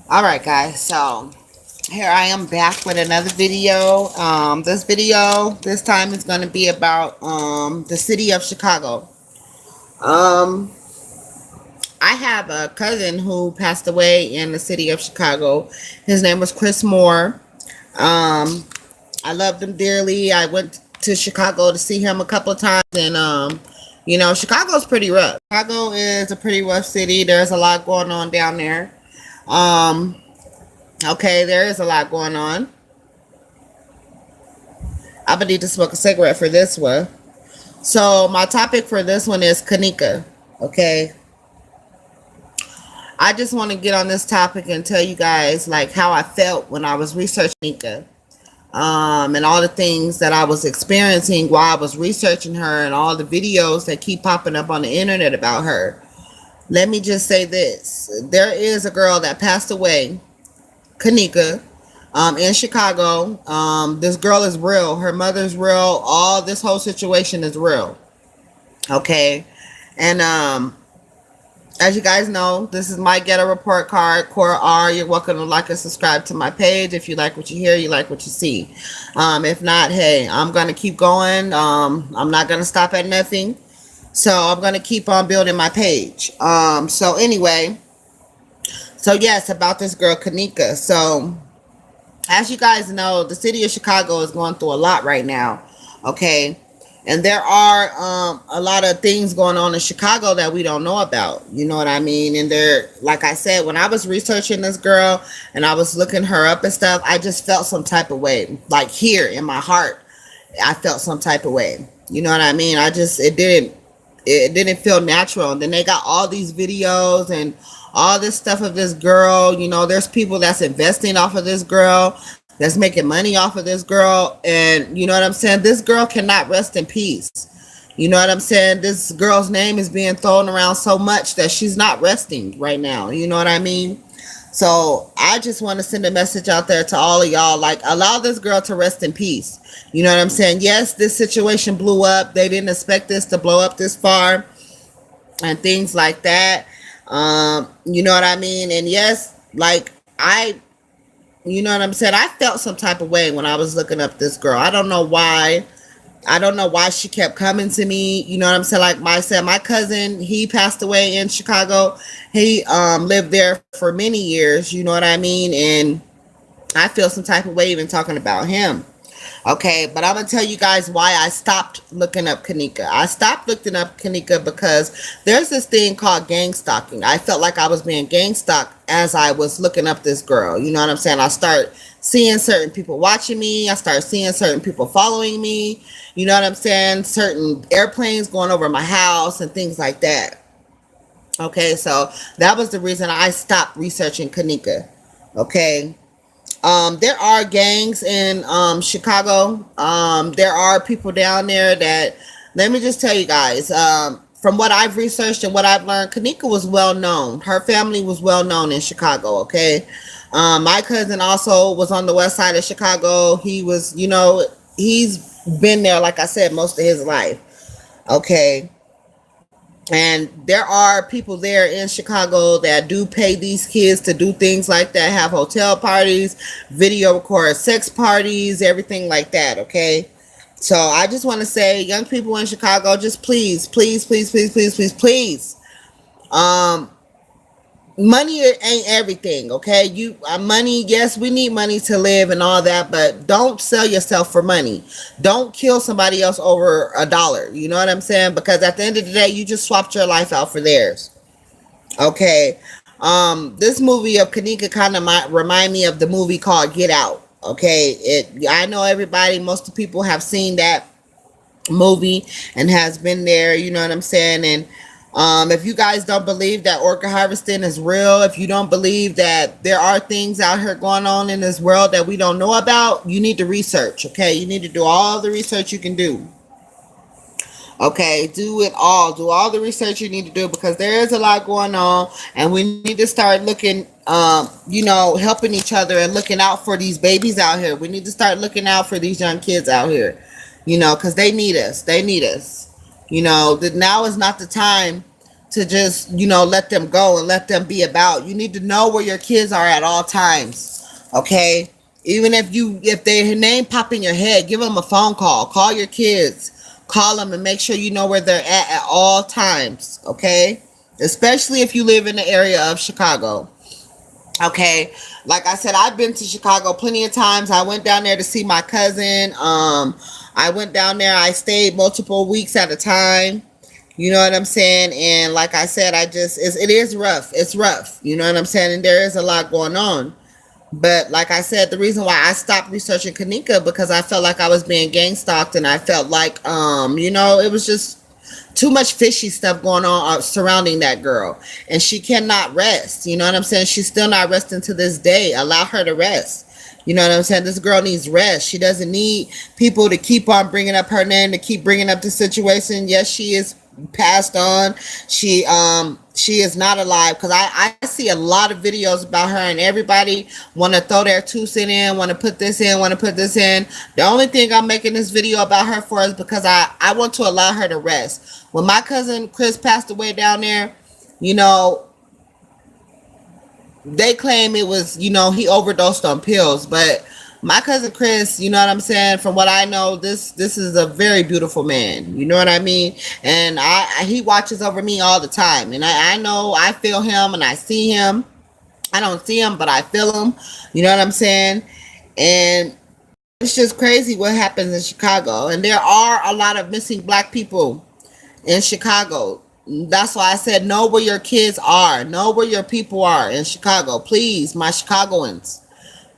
All right, guys. So here I am back with another video. This video this time is going to be about the city of Chicago. Um, I have a cousin who passed away in the city of Chicago. His name was Chris Moore. Um, I loved him dearly. I went to Chicago to see him a couple of times, and Chicago's pretty rough. Chicago is a pretty rough city. There's a lot going on down there. Um, Okay, there is a lot going on. I would need to smoke a cigarette for this one. So my topic for this one is Kanika. Okay, I just want to get on this topic and tell you guys like how I felt when I was researching Kanika, and all the things that I was experiencing while I was researching her, and all the videos that keep popping up on the internet about her. Let me just say this: there is a girl that passed away, Kanika, in Chicago. This girl is real. Her mother's real. All this whole situation is real. Okay, and as you guys know, this is my Ghetto report card. Cora R. You're welcome to like and subscribe to my page if you like what you hear, you like what you see. If not, hey, I'm gonna keep going. I'm not gonna stop at nothing. So I'm gonna keep on building my page. So anyway, so yes, about this girl Kanika. So as you guys know, the city of Chicago is going through a lot right now. Okay. And there are a lot of things going on in Chicago that we don't know about. You know what I mean? And there, like I said, when I was researching this girl and I was looking her up and stuff, I just felt some type of way. Like here in my heart, I felt some type of way. You know what I mean? It didn't feel natural. And then they got all these videos and all this stuff of this girl. You know, there's people that's investing off of this girl, that's making money off of this girl. And you know what I'm saying? This girl cannot rest in peace. You know what I'm saying? This girl's name is being thrown around so much that she's not resting right now. You know what I mean? So I just want to send a message out there to all of y'all. Like, allow this girl to rest in peace. You know what I'm saying? Yes, this situation blew up. They didn't expect this to blow up this far and things like that. You know what I mean? And yes, like you know what I'm saying? I felt some type of way when I was looking up this girl. I don't know why. I don't know why she kept coming to me. You know what I'm saying? Like I said, my cousin, he passed away in Chicago. He lived there for many years. You know what I mean? And I feel some type of way even talking about him. Okay, but I'm gonna tell you guys why I stopped looking up Kanika. I stopped looking up Kanika because there's this thing called gang stalking. I felt like I was being gang stalked as I was looking up this girl. You know what I'm saying? I start seeing certain people watching me. I start seeing certain people following me. You know what I'm saying? Certain airplanes going over my house and things like that. Okay, so that was the reason I stopped researching Kanika. Okay. There are gangs in Chicago. There are people down there that, let me just tell you guys, from what I've researched and what I've learned, Kanika was well known. Her family was well known in Chicago, okay? My cousin also was on the west side of Chicago. He was, he's been there, like I said, most of his life, okay? And there are people there in Chicago that do pay these kids to do things like that, have hotel parties, video record sex parties, everything like that, okay? So I just want to say, young people in Chicago, just please, please, please, please, please, please, please, um, money ain't everything, okay? Money, yes, we need money to live and all that, but don't sell yourself for money. Don't kill somebody else over a dollar. You know what I'm saying? Because at the end of the day, you just swapped your life out for theirs. Okay. This movie of Kanika kind of remind me of the movie called Get Out. Okay. I know everybody, most of the people have seen that movie and has been there. You know what I'm saying? And if you guys don't believe that orchid harvesting is real, if you don't believe that there are things out here going on in this world that we don't know about, you need to research. Okay, you need to do all the research you can do. Okay, do it all. Do all the research you need to do, because there is a lot going on, and we need to start looking, helping each other and looking out for these babies out here. We need to start looking out for these young kids out here, because they need us. They need us. Now is not the time to just, let them go and let them be about. You need to know where your kids are at all times. Okay? Even if their name pop in your head, give them a phone call. Call your kids. Call them and make sure you know where they're at all times. Okay? Especially if you live in the area of Chicago. Okay, like I said, I've been to Chicago plenty of times. I went down there to see my cousin. I went down there. I stayed multiple weeks at a time. You know what I'm saying? And like I said, it is rough. It's rough. You know what I'm saying? And there is a lot going on. But like I said, the reason why I stopped researching Kanika, because I felt like I was being gang stalked, and I felt like, it was just too much fishy stuff going on surrounding that girl, and she cannot rest. You know what I'm saying? She's still not resting to this day. Allow her to rest. You know what I'm saying? This girl needs rest. She doesn't need people to keep on bringing up her name, to keep bringing up the situation. Yes, she is passed on. She is not alive, because I see a lot of videos about her, and everybody want to throw their 2 cents in, want to put this in, want to put this in. The only thing I'm making this video about her for is because I want to allow her to rest. When my cousin Chris passed away down there, they claim it was, he overdosed on pills. But my cousin Chris, you know what I'm saying? From what I know, this is a very beautiful man. You know what I mean? And he watches over me all the time. And I know I feel him and I see him. I don't see him, but I feel him. You know what I'm saying? And it's just crazy what happens in Chicago. And there are a lot of missing black people in Chicago. That's why I said know where your kids are. Know where your people are in Chicago. Please, my Chicagoans.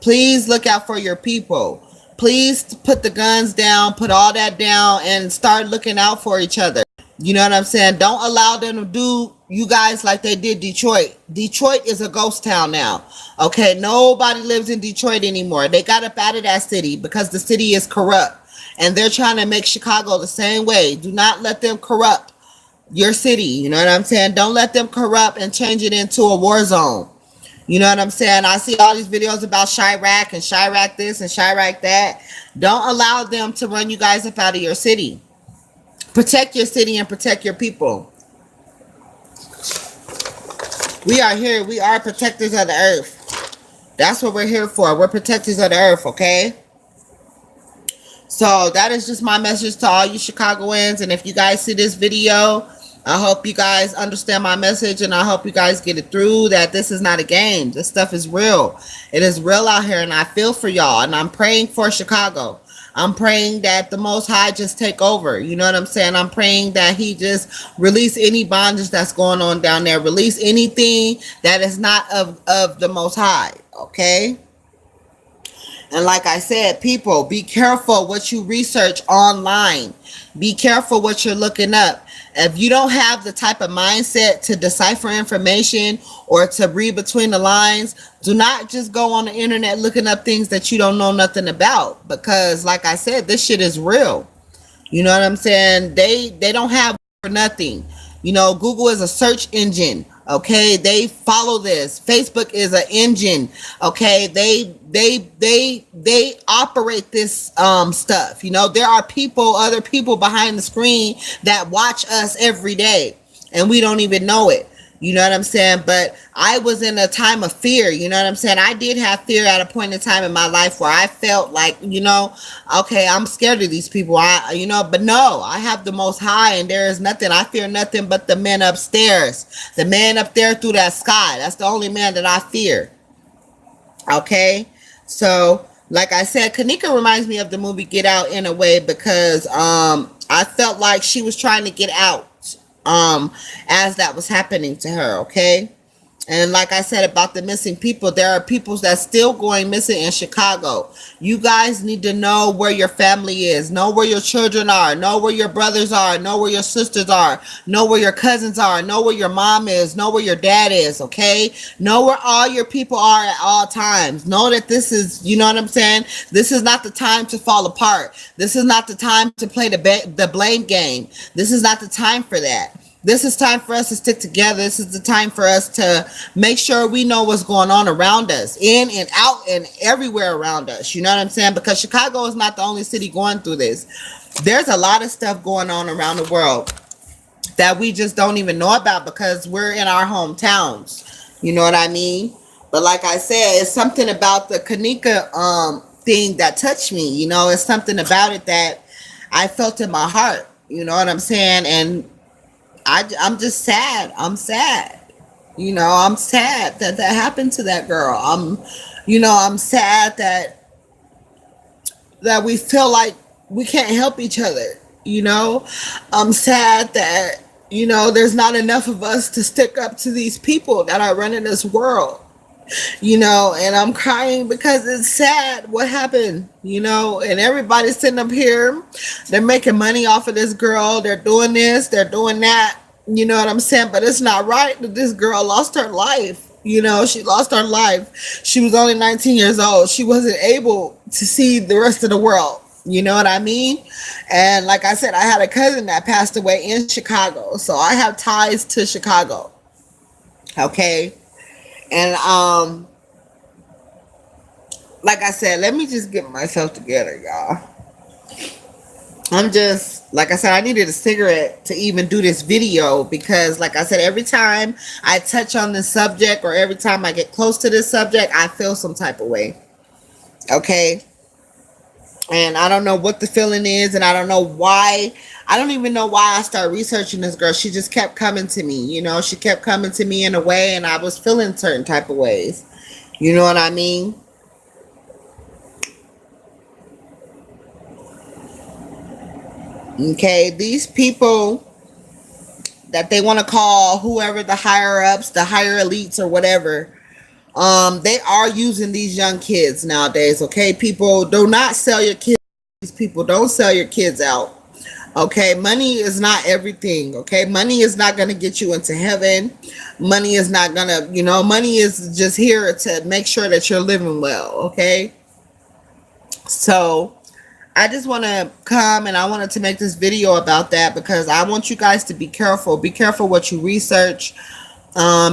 Please look out for your people. Please put the guns down, put all that down, and start looking out for each other. You know what I'm saying? Don't allow them to do you guys like they did Detroit. Detroit is a ghost town now. Okay, nobody lives in Detroit anymore. They got up out of that city because the city is corrupt. And they're trying to make Chicago the same way. Do not let them corrupt your city. You know what I'm saying? Don't let them corrupt and change it into a war zone. You know what I'm saying? I see all these videos about Chirac and Chirac this and Chirac that. Don't allow them to run you guys up out of your city. Protect your city and protect your people. We are here. We are protectors of the earth. That's what we're here for. We're protectors of the earth, okay? So that is just my message to all you Chicagoans. And if you guys see this video, I hope you guys understand my message, and I hope you guys get it through that this is not a game. This stuff is real. It is real out here, and I feel for y'all, and I'm praying for Chicago. I'm praying that the Most High just take over. You know what I'm saying? I'm praying that he just release any bondage that's going on down there. Release anything that is not of the Most High, okay? And like I said, people, be careful what you research online. Be careful what you're looking up. If you don't have the type of mindset to decipher information or to read between the lines, do not just go on the internet looking up things that you don't know nothing about. Because like I said, this shit is real. You know what I'm saying? They don't have for nothing. You know, Google is a search engine. Okay, they follow this. Facebook is an engine. Okay, they operate this stuff. You know, there are other people behind the screen that watch us every day, and we don't even know it. You know what I'm saying? But I was in a time of fear. You know what I'm saying? I did have fear at a point in time in my life where I felt like, okay, I'm scared of these people. But no, I have the Most High, and there is nothing. I fear nothing but the man upstairs, the man up there through that sky. That's the only man that I fear. Okay. So like I said, Kanika reminds me of the movie Get Out in a way, because I felt like she was trying to get out as that was happening to her, okay? And like I said about the missing people, there are people that's still going missing in Chicago. You guys need to know where your family is, know where your children are, know where your brothers are, know where your sisters are, know where your cousins are, know where your mom is, know where your dad is, okay? Know where all your people are at all times. Know that this is, you know what I'm saying? This is not the time to fall apart. This is not the time to play the blame game. This is not the time for that. This is time for us to stick together. This is the time for us to make sure we know what's going on around us, in and out and everywhere around us. You know what I'm saying? Because Chicago is not the only city going through this. There's a lot of stuff going on around the world. that we just don't even know about because we're in our hometowns. You know what I mean? But like I said, it's something about the Kanika thing that touched me. You know, it's something about it that I felt in my heart. You know what I'm saying? And I'm just sad. I'm sad. You know, I'm sad that that happened to that girl. I'm sad that we feel like we can't help each other. You know, I'm sad that, there's not enough of us to stick up to these people that are running this world. And I'm crying because it's sad what happened, and everybody's sitting up here. They're making money off of this girl. They're doing this, they're doing that. You know what I'm saying? But it's not right that this girl lost her life. She lost her life. She was only 19 years old. She wasn't able to see the rest of the world. You know what I mean? And like I said, I had a cousin that passed away in Chicago. So I have ties to Chicago. Okay. And like I said, let me just get myself together, y'all. I'm just, like I said, I needed a cigarette to even do this video because, like I said, every time I touch on this subject or every time I get close to this subject, I feel some type of way. Okay? And I don't know what the feeling is, and I don't know why. I don't even know why I started researching this girl. She just kept coming to me, she kept coming to me in a way, and I was feeling certain type of ways. You know what I mean? Okay, these people that they want to call whoever the higher ups, the higher elites or whatever, they are using these young kids nowadays. Okay, people, do not sell your kids. These people, don't sell your kids out. Okay, money is not everything. Okay, money is not going to get you into heaven. Money is not going to, money is just here to make sure that you're living well. Okay, so I just want to come and I wanted to make this video about that because I want you guys to be careful. Be careful what you research.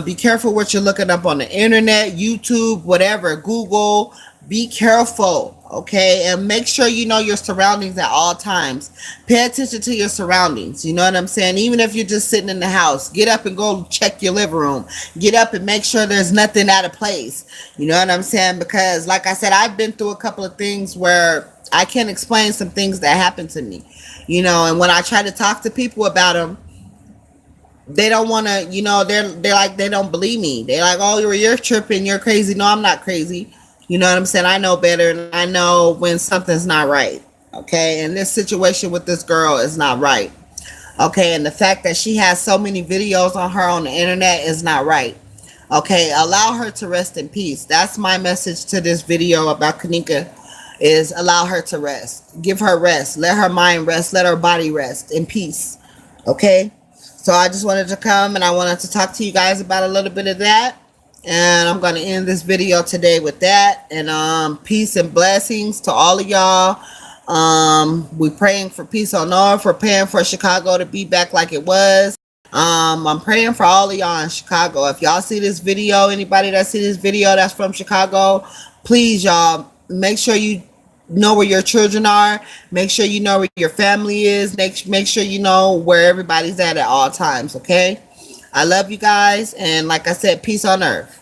Be careful what you're looking up on the internet, YouTube, whatever, Google. Be careful, okay? And make sure you know your surroundings at all times. Pay attention to your surroundings. You know what I'm saying? Even if you're just sitting in the house, get up and go check your living room. Get up and make sure there's nothing out of place. You know what I'm saying? Because like I said, I've been through a couple of things where I can't explain some things that happened to me. And when I try to talk to people about them, they don't want to, they're like, they don't believe me. They're like, oh, you're tripping, you're crazy. No, I'm not crazy. You know what I'm saying? I know better, and I know when something's not right. Okay, and this situation with this girl is not right. Okay, and the fact that she has so many videos on her on the internet is not right. Okay, allow her to rest in peace. That's my message to this video about Kanika, is allow her to rest. Give her rest. Let her mind rest. Let her body rest in peace. Okay, so I just wanted to come and I wanted to talk to you guys about a little bit of that. And I'm going to end this video today with that. And peace and blessings to all of y'all. We're praying for peace on earth. We're praying for Chicago to be back like it was. I'm praying for all of y'all in Chicago. If y'all see this video, anybody that see this video that's from Chicago, please, y'all, make sure you know where your children are. Make sure you know where your family is. Make sure you know where everybody's at all times, okay? I love you guys, and like I said, peace on earth.